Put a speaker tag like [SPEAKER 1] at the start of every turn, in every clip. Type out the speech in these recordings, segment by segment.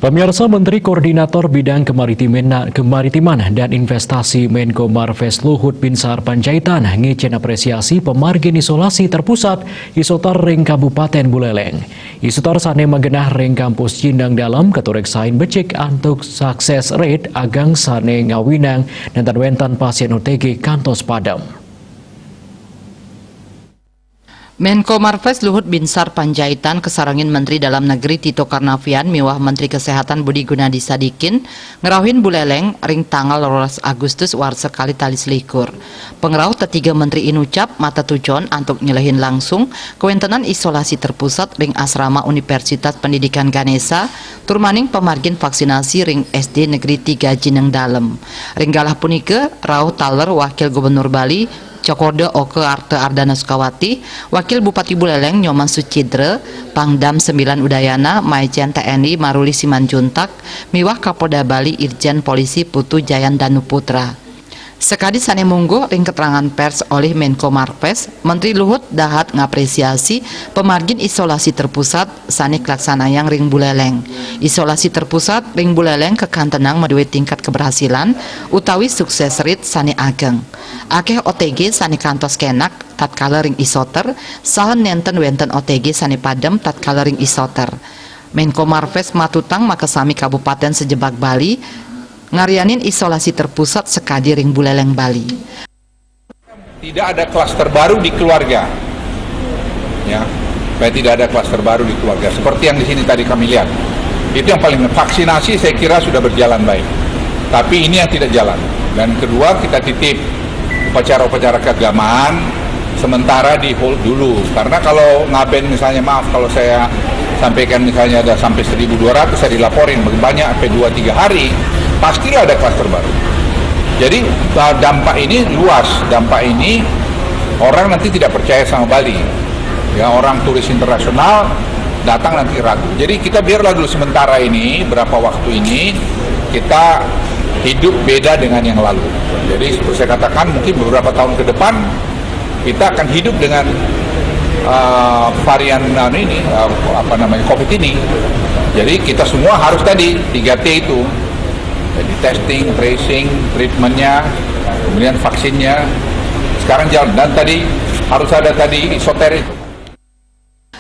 [SPEAKER 1] Pemirsa, Menteri Koordinator Bidang Kemaritiman dan Investasi Menko Marves Luhut Binsar Panjaitan ngecen apresiasi pemargin isolasi terpusat Isoter Ring Kabupaten Buleleng. Isoter sane magenah Ring Kampus Cindang Dalam keturek sain becik antuk sukses rate agang sane ngawinang dan wentan pasien OTG kantos padam.
[SPEAKER 2] Menko Marves Luhut Binsar Panjaitan kesarangin Menteri Dalam Negeri Tito Karnavian miwah Menteri Kesehatan Budi Gunadi Sadikin ngerawin Buleleng ring tanggal 12 Agustus war sekali tali selikur. Pengerau ketiga Menteri inucap mata tujuan untuk nyelehin langsung kewentenan isolasi terpusat ring asrama Universitas Pendidikan Ganesha turmaning pemargin vaksinasi ring SD Negeri 3 Jineng Dalem. Ring galah punike rauh taler Wakil Gubernur Bali Cokordo Oke Arte Ardana Sukawati, Wakil Bupati Buleleng Nyoman Sucidre, Pangdam 9 Udayana, Majen TNI Maruli Simanjuntak, miwah Kapolda Bali Irjen Polisi Putu Jayan Danu Putra. Sekadi sane munggu ring keterangan pers oleh Menko Marves, Menteri Luhut dahat ngapresiasi pemargin isolasi terpusat sane kelaksanayang ring Buleleng. Isolasi terpusat ring Buleleng kekantenang meduwe tingkat keberhasilan utawi sukses rate sane ageng. Akeh OTG sane kantos kenak tatkala ring isoter, saha nenten wenten OTG sane padem tatkala ring isoter. Menko Marves matutang makasami Kabupaten Sejebak Bali ngarianin isolasi terpusat sekadi ring Buleleng Bali.
[SPEAKER 3] Tidak ada klaster baru di keluarga, ya, supaya tidak ada klaster baru di keluarga. Seperti yang di sini tadi kami lihat, itu yang paling. Vaksinasi saya kira sudah berjalan baik, tapi ini yang tidak jalan. Dan kedua, kita titip upacara-upacara keagamaan sementara di hold dulu, karena kalau ngaben misalnya, maaf kalau saya sampaikan misalnya ada sampai 1.200 saya dilaporin banyak sampai 2-3 hari, pastilah ada klaster baru. Jadi dampak ini luas, dampak ini orang nanti tidak percaya sama Bali. Ya, orang turis internasional datang nanti ragu. Jadi kita biarlah dulu sementara ini, berapa waktu ini kita hidup beda dengan yang lalu. Jadi seperti saya katakan, mungkin beberapa tahun ke depan kita akan hidup dengan varian COVID ini. Jadi kita semua harus tadi 3T itu. Jadi testing, tracing, treatmentnya, kemudian vaksinnya. Sekarang jalan, dan tadi harus ada tadi isoter itu.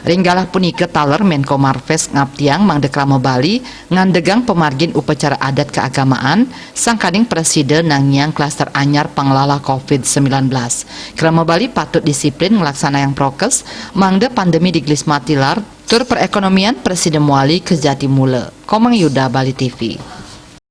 [SPEAKER 2] Ringgalah punike taler Menko Marves ngaptiang mangdeklama Bali ngandegang pemargin upacara adat keagamaan sangkading presiden nangyang klaster anyar panglala COVID-19. Krama Bali patut disiplin ngelaksana yang prokes mangde pandemi diglis matilar tur perekonomian Presiden Muali ke Jatimule. Komang Yuda Bali TV.